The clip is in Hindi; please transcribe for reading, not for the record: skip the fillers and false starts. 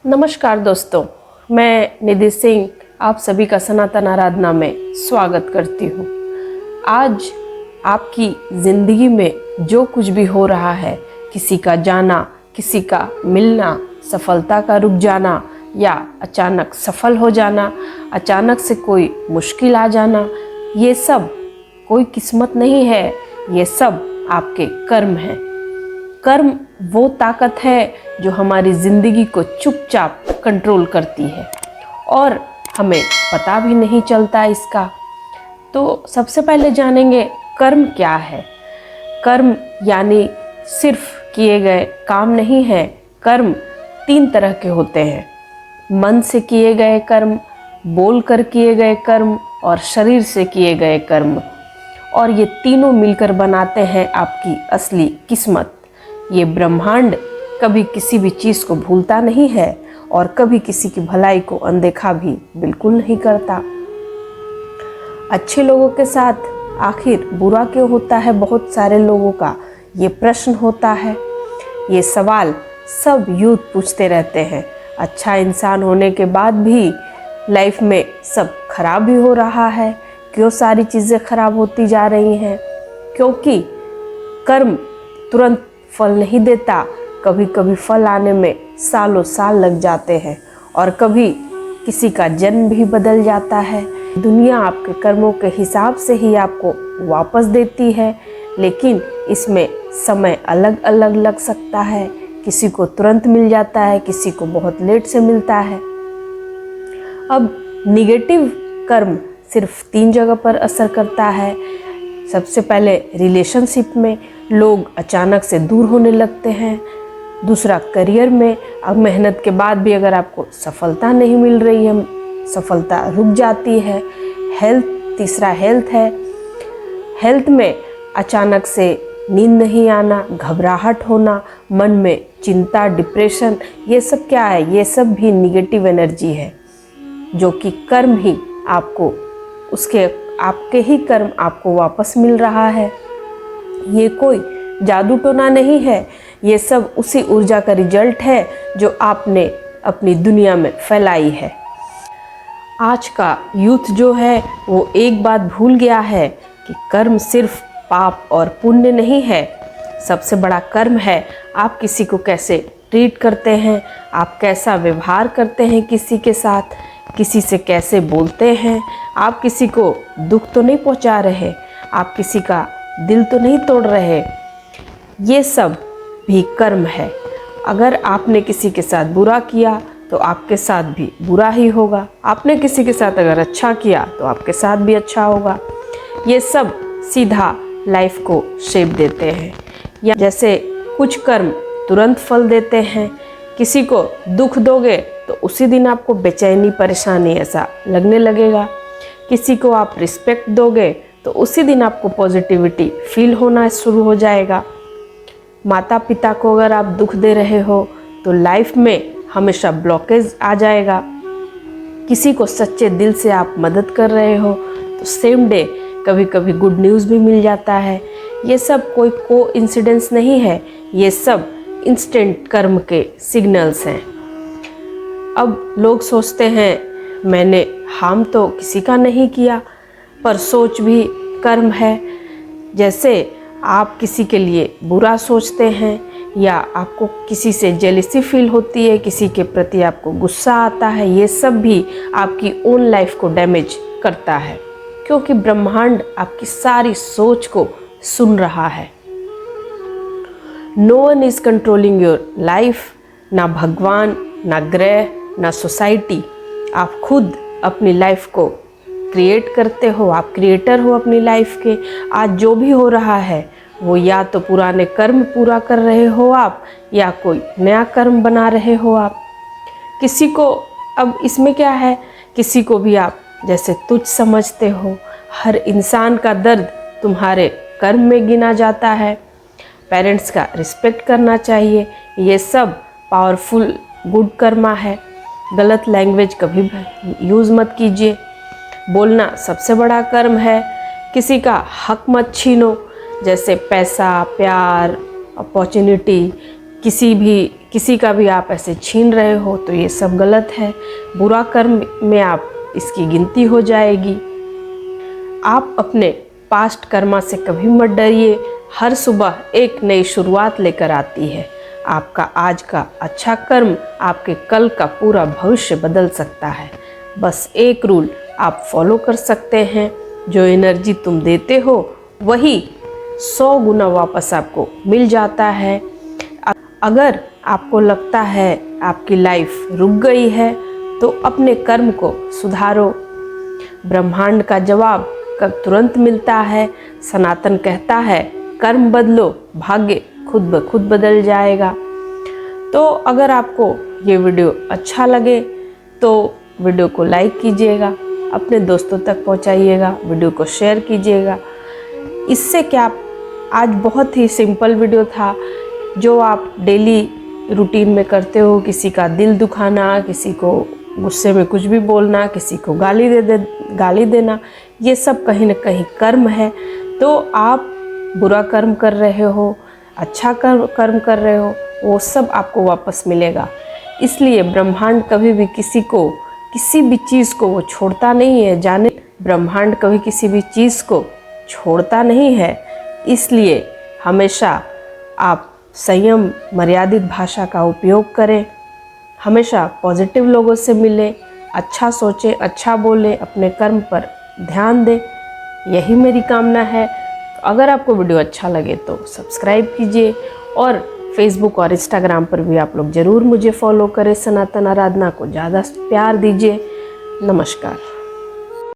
नमस्कार दोस्तों, मैं निधि सिंह आप सभी का सनातन आराधना में स्वागत करती हूँ। आज आपकी ज़िंदगी में जो कुछ भी हो रहा है, किसी का जाना, किसी का मिलना, सफलता का रुक जाना या अचानक सफल हो जाना, अचानक से कोई मुश्किल आ जाना, ये सब कोई किस्मत नहीं है, ये सब आपके कर्म हैं। कर्म वो ताकत है जो हमारी ज़िंदगी को चुपचाप कंट्रोल करती है और हमें पता भी नहीं चलता इसका। तो सबसे पहले जानेंगे कर्म क्या है। कर्म यानी सिर्फ किए गए काम नहीं है। कर्म 3 तरह के होते हैं: मन से किए गए कर्म, बोल कर किए गए कर्म और शरीर से किए गए कर्म। और ये तीनों मिलकर बनाते हैं आपकी असली किस्मत। ये ब्रह्मांड कभी किसी भी चीज़ को भूलता नहीं है और कभी किसी की भलाई को अनदेखा भी बिल्कुल नहीं करता। अच्छे लोगों के साथ आखिर बुरा क्यों होता है बहुत सारे लोगों का, ये प्रश्न होता है। ये सवाल सब यूथ पूछते रहते हैं। अच्छा इंसान होने के बाद भी लाइफ में सब खराब भी हो रहा है। क्यों सारी चीज़ें खराब होती जा रही हैं? क्योंकि कर्म तुरंत फल नहीं देता। कभी कभी फल आने में सालों साल लग जाते हैं और कभी किसी का जन्म भी बदल जाता है। दुनिया आपके कर्मों के हिसाब से ही आपको वापस देती है, लेकिन इसमें समय अलग अलग लग सकता है। किसी को तुरंत मिल जाता है, किसी को बहुत लेट से मिलता है। अब निगेटिव कर्म सिर्फ 3 जगह पर असर करता है। सबसे पहले रिलेशनशिप में लोग अचानक से दूर होने लगते हैं। दूसरा करियर में, अब मेहनत के बाद भी अगर आपको सफलता नहीं मिल रही है, सफलता रुक जाती है। तीसरा हेल्थ है। हेल्थ में अचानक से नींद नहीं आना, घबराहट होना, मन में चिंता, डिप्रेशन, ये सब क्या है? ये सब भी निगेटिव एनर्जी है, जो कि कर्म ही आपको आपके ही कर्म आपको वापस मिल रहा है। ये कोई जादू टोना नहीं है, ये सब उसी ऊर्जा का रिजल्ट है जो आपने अपनी दुनिया में फैलाई है। आज का यूथ जो है वो एक बात भूल गया है कि कर्म सिर्फ पाप और पुण्य नहीं है। सबसे बड़ा कर्म है आप किसी को कैसे ट्रीट करते हैं, आप कैसा व्यवहार करते हैं किसी के साथ, किसी से कैसे बोलते हैं। आप किसी को दुख तो नहीं पहुंचा रहे, आप किसी का दिल तो नहीं तोड़ रहे। ये सब भी कर्म है। अगर आपने किसी के साथ बुरा किया तो आपके साथ भी बुरा ही होगा। आपने किसी के साथ अगर अच्छा किया तो आपके साथ भी अच्छा होगा। ये सब सीधा लाइफ को शेप देते हैं। या जैसे कुछ कर्म तुरंत फल देते हैं। किसी को दुख दोगे तो उसी दिन आपको बेचैनी, परेशानी ऐसा लगने लगेगा। किसी को आप रिस्पेक्ट दोगे तो उसी दिन आपको पॉजिटिविटी फील होना शुरू हो जाएगा। माता पिता को अगर आप दुख दे रहे हो तो लाइफ में हमेशा ब्लॉकेज आ जाएगा। किसी को सच्चे दिल से आप मदद कर रहे हो तो सेम डे कभी कभी गुड न्यूज़ भी मिल जाता है। ये सब कोई कोइंसिडेंस नहीं है, ये सब इंस्टेंट कर्म के सिग्नल्स हैं। अब लोग सोचते हैं मैंने हार्म तो किसी का नहीं किया, पर सोच भी कर्म है। जैसे आप किसी के लिए बुरा सोचते हैं या आपको किसी से जेलसी फील होती है, किसी के प्रति आपको गुस्सा आता है, ये सब भी आपकी ओन लाइफ को डैमेज करता है, क्योंकि ब्रह्मांड आपकी सारी सोच को सुन रहा है। No one is controlling your life, ना भगवान, ना ग्रह, ना सोसाइटी। आप खुद अपनी लाइफ को क्रिएट करते हो, आप क्रिएटर हो अपनी लाइफ के। आज जो भी हो रहा है वो या तो पुराने कर्म पूरा कर रहे हो आप, या कोई नया कर्म बना रहे हो आप। किसी को, अब इसमें क्या है, किसी को भी आप जैसे तुच्छ समझते हो। हर इंसान का दर्द तुम्हारे कर्म में गिना जाता है। पेरेंट्स का रिस्पेक्ट करना चाहिए, ये सब पावरफुल गुड कर्मा है। गलत लैंग्वेज कभी यूज़ मत कीजिए। बोलना सबसे बड़ा कर्म है। किसी का हक मत छीनो, जैसे पैसा, प्यार, अपॉर्चुनिटी, किसी भी किसी का भी आप ऐसे छीन रहे हो तो ये सब गलत है। बुरा कर्म में आप इसकी गिनती हो जाएगी। आप अपने पास्ट कर्मा से कभी मत डरिए। हर सुबह एक नई शुरुआत लेकर आती है। आपका आज का अच्छा कर्म आपके कल का पूरा भविष्य बदल सकता है। बस एक रूल आप फॉलो कर सकते हैं, जो एनर्जी तुम देते हो वही 100 गुना वापस आपको मिल जाता है। अगर आपको लगता है आपकी लाइफ रुक गई है तो अपने कर्म को सुधारो। ब्रह्मांड का जवाब कब तुरंत मिलता है। सनातन कहता है कर्म बदलो, भाग्य खुद ब खुद बदल जाएगा। तो अगर आपको ये वीडियो अच्छा लगे तो वीडियो को लाइक कीजिएगा, अपने दोस्तों तक पहुंचाइएगा, वीडियो को शेयर कीजिएगा। इससे क्या, आज बहुत ही सिंपल वीडियो था जो आप डेली रूटीन में करते हो। किसी का दिल दुखाना, किसी को गुस्से में कुछ भी बोलना, किसी को गाली देना, ये सब कहीं ना कहीं कर्म है। तो आप बुरा कर्म कर रहे हो, अच्छा कर्म कर रहे हो, वो सब आपको वापस मिलेगा। इसलिए ब्रह्मांड कभी भी किसी भी चीज़ को वो छोड़ता नहीं है। जाने ब्रह्मांड कभी किसी भी चीज़ को छोड़ता नहीं है। इसलिए हमेशा आप संयम, मर्यादित भाषा का उपयोग करें, हमेशा पॉजिटिव लोगों से मिलें, अच्छा सोचें, अच्छा बोलें, अपने कर्म पर ध्यान दें। यही मेरी कामना है। अगर आपको वीडियो अच्छा लगे तो सब्सक्राइब कीजिए और फेसबुक और इंस्टाग्राम पर भी आप लोग ज़रूर मुझे फॉलो करें। सनातन आराधना को ज़्यादा प्यार दीजिए। नमस्कार।